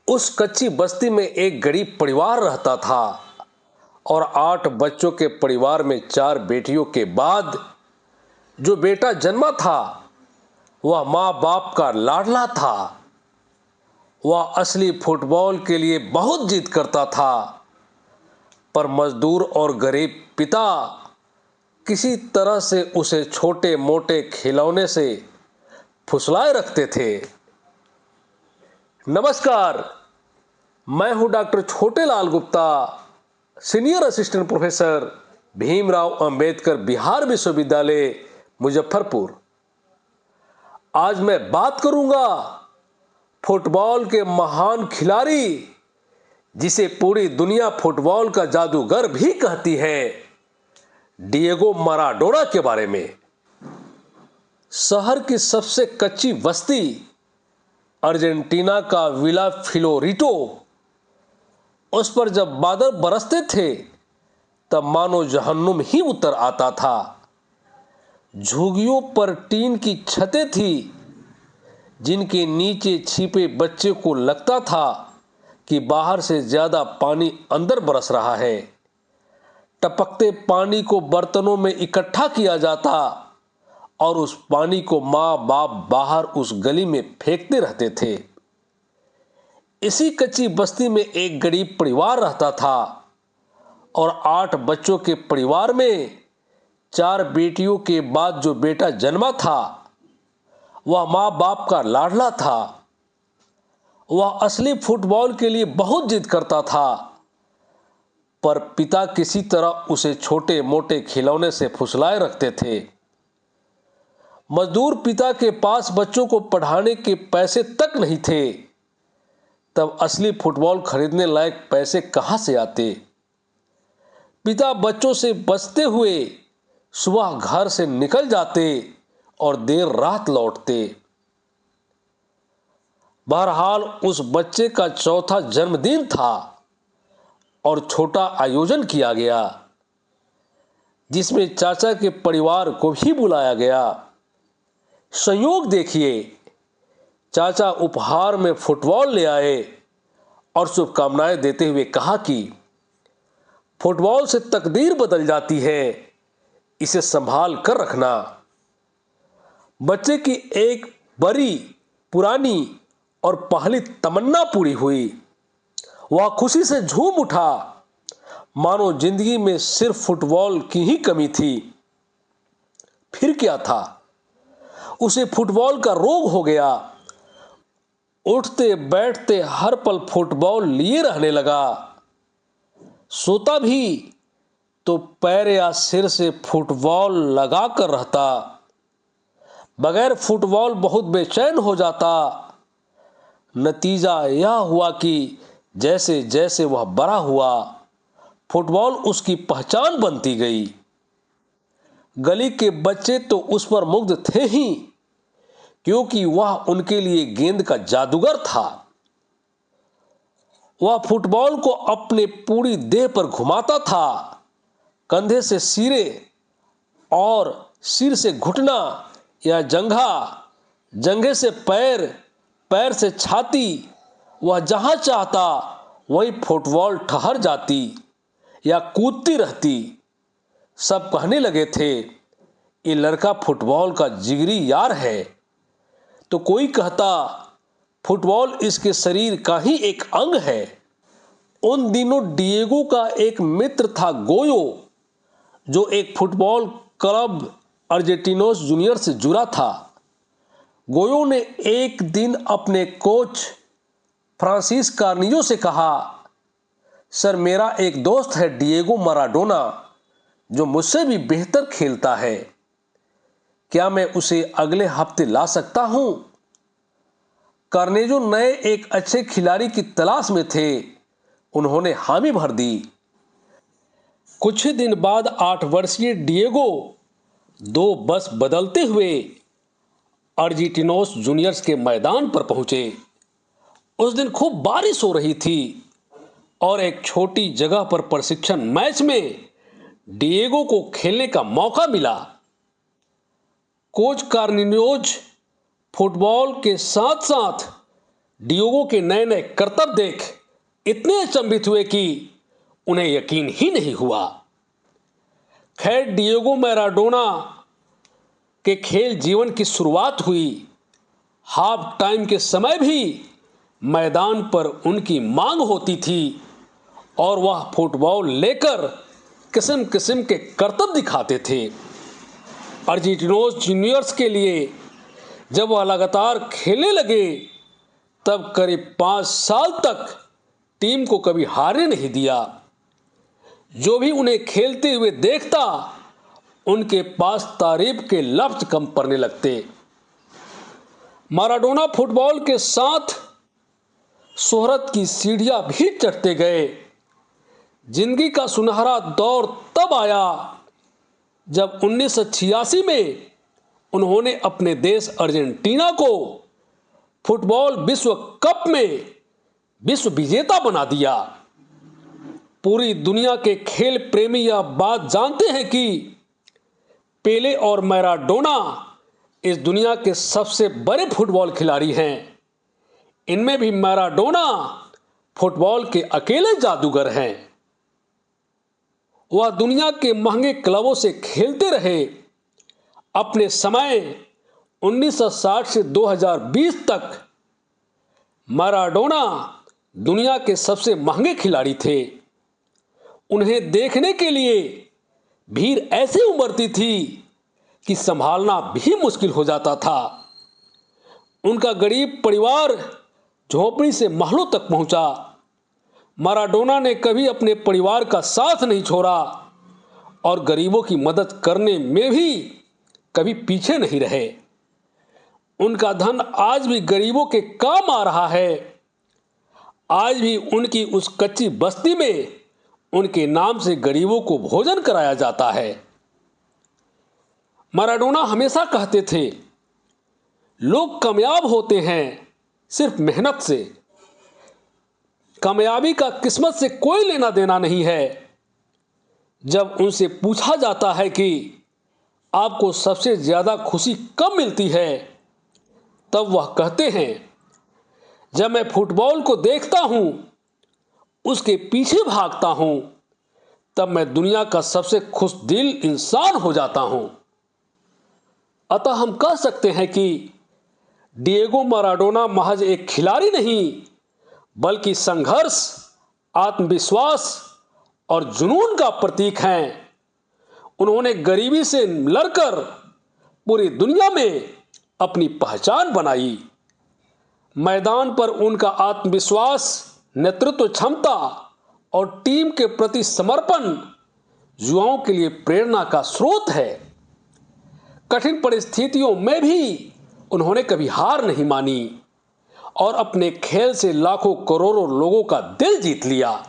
उस कच्ची बस्ती में एक गरीब परिवार रहता था और 8 बच्चों के परिवार में 4 बेटियों के बाद जो बेटा जन्मा था वह माँ बाप का लाडला था। वह असली फुटबॉल के लिए बहुत जिद करता था, पर मजदूर और गरीब पिता किसी तरह से उसे छोटे मोटे खिलौने से फुसलाए रखते थे। नमस्कार, मैं हूं doctor Chhotelal Gupta, senior assistant professor, Bhimrao Ambedkar Bihar विश्वविद्यालय, मुजफ्फरपुर। आज मैं बात करूंगा फुटबॉल के महान खिलाड़ी, जिसे पूरी दुनिया फुटबॉल का जादूगर भी कहती है, डिएगो माराडोना के बारे में। शहर की सबसे कच्ची बस्ती अर्जेंटीना का विला फिलोरिटो, उस पर जब बादल बरसते थे तब मानो जहन्नुम ही उतर आता था। झुग्गियों पर टीन की छतें थी, जिनके नीचे छिपे बच्चे को लगता था कि बाहर से ज्यादा पानी अंदर बरस रहा है। टपकते पानी को बर्तनों में इकट्ठा किया जाता और उस पानी को माँ बाप बाहर उस गली में फेंकते रहते थे। इसी कच्ची बस्ती में एक गरीब परिवार रहता था और 8 बच्चों के परिवार में 4 बेटियों के बाद जो बेटा जन्मा था वह माँ बाप का लाडला था। वह असली फुटबॉल के लिए बहुत जिद करता था, पर पिता किसी तरह उसे छोटे मोटे खिलौने से फुसलाए रखते थे। मजदूर पिता के पास बच्चों को पढ़ाने के पैसे तक नहीं थे, तब असली फुटबॉल खरीदने लायक पैसे कहां से आते। पिता बच्चों से बचते हुए सुबह घर से निकल जाते और देर रात लौटते। बहरहाल उस बच्चे का चौथा जन्मदिन था और छोटा आयोजन किया गया, जिसमें चाचा के परिवार को भी बुलाया गया। संयोग देखिए, चाचा उपहार में फुटबॉल ले आए और शुभकामनाएं देते हुए कहा कि फुटबॉल से तकदीर बदल जाती है, इसे संभाल कर रखना। बच्चे की एक बड़ी पुरानी और पहली तमन्ना पूरी हुई। वह खुशी से झूम उठा, मानो जिंदगी में सिर्फ फुटबॉल की ही कमी थी। फिर क्या था, उसे फुटबॉल का रोग हो गया। उठते बैठते हर पल फुटबॉल लिए रहने लगा। सोता भी तो पैर या सिर से फुटबॉल लगा कर रहता। बगैर फुटबॉल बहुत बेचैन हो जाता। नतीजा यह हुआ कि जैसे जैसे वह बड़ा हुआ, फुटबॉल उसकी पहचान बनती गई। गली के बच्चे तो उस पर मुग्ध थे ही, क्योंकि वह उनके लिए गेंद का जादूगर था। वह फुटबॉल को अपने पूरी देह पर घुमाता था, कंधे से सिरे और सिर से घुटना या जंघा, जंघे से पैर, पैर से छाती। वह जहां चाहता वहीं फुटबॉल ठहर जाती या कूदती रहती। सब कहने लगे थे, ये लड़का फुटबॉल का जिगरी यार है। तो कोई कहता, फुटबॉल इसके शरीर का ही एक अंग है। उन दिनों डिएगो का एक मित्र था गोयो, जो एक फुटबॉल क्लब अर्जेंटिनोस जूनियर से जुड़ा था। गोयो ने एक दिन अपने कोच फ्रांसिस कार्नियो से कहा, सर, मेरा एक दोस्त है डिएगो माराडोना, जो मुझसे भी बेहतर खेलता है। क्या मैं उसे अगले हफ्ते ला सकता हूं? कार्नेजो नए एक अच्छे खिलाड़ी की तलाश में थे। उन्होंने हामी भर दी। कुछ ही दिन बाद 8 वर्षीय डिएगो 2 बस बदलते हुए अर्जेंटिनोस जूनियर्स के मैदान पर पहुंचे। उस दिन खूब बारिश हो रही थी और एक छोटी जगह पर प्रशिक्षण मैच में डिएगो को खेलने का मौका मिला। कोच कार्नियोज फुटबॉल के साथ साथ डियोगो के नए नए करतब देख इतने अचंभित हुए कि उन्हें यकीन ही नहीं हुआ। खैर, डियोगो मैराडोना के खेल जीवन की शुरुआत हुई हाफ टाइम के समय भी मैदान पर उनकी मांग होती थी और वह फुटबॉल लेकर किस्म किस्म के करतब दिखाते थे। अर्जेंटीनोस जूनियर्स के लिए जब वह लगातार खेलने लगे तब करीब 5 साल तक टीम को कभी हारने नहीं दिया। जो भी उन्हें खेलते हुए देखता उनके पास तारीफ के लफ्ज कम पड़ने लगते। माराडोना फुटबॉल के साथ शोहरत की सीढ़ियां भी चढ़ते गए। जिंदगी का सुनहरा दौर तब आया जब 1986 में उन्होंने अपने देश अर्जेंटीना को फुटबॉल विश्व कप में विश्व विजेता बना दिया। पूरी दुनिया के खेल प्रेमी यह बात जानते हैं कि पेले और मैराडोना इस दुनिया के सबसे बड़े फुटबॉल खिलाड़ी हैं। इनमें भी मैराडोना फुटबॉल के अकेले जादूगर हैं। वह दुनिया के महंगे क्लबों से खेलते रहे। अपने समय 1960 से 2020 तक मैराडोना दुनिया के सबसे महंगे खिलाड़ी थे। उन्हें देखने के लिए भीड़ ऐसे उमड़ती थी कि संभालना भी मुश्किल हो जाता था। उनका गरीब परिवार झोपड़ी से महलों तक पहुंचा। मैराडोना ने कभी अपने परिवार का साथ नहीं छोड़ा और गरीबों की मदद करने में भी कभी पीछे नहीं रहे। उनका धन आज भी गरीबों के काम आ रहा है। आज भी उनकी उस कच्ची बस्ती में उनके नाम से गरीबों को भोजन कराया जाता है। मैराडोना हमेशा कहते थे, लोग कामयाब होते हैं सिर्फ मेहनत से। कामयाबी का किस्मत से कोई लेना देना नहीं है। जब उनसे पूछा जाता है कि आपको सबसे ज्यादा खुशी कब मिलती है, तब वह कहते हैं, जब मैं फुटबॉल को देखता हूं, उसके पीछे भागता हूं, तब मैं दुनिया का सबसे खुश दिल इंसान हो जाता हूं। अतः हम कह सकते हैं कि डिएगो मैराडोना महज एक खिलाड़ी नहीं, बल्कि संघर्ष, आत्मविश्वास और जुनून का प्रतीक हैं। उन्होंने गरीबी से लड़कर पूरी दुनिया में अपनी पहचान बनाई। मैदान पर उनका आत्मविश्वास, नेतृत्व क्षमता और टीम के प्रति समर्पण युवाओं के लिए प्रेरणा का स्रोत है। कठिन परिस्थितियों में भी उन्होंने कभी हार नहीं मानी और अपने खेल से लाखों करोड़ों लोगों का दिल जीत लिया।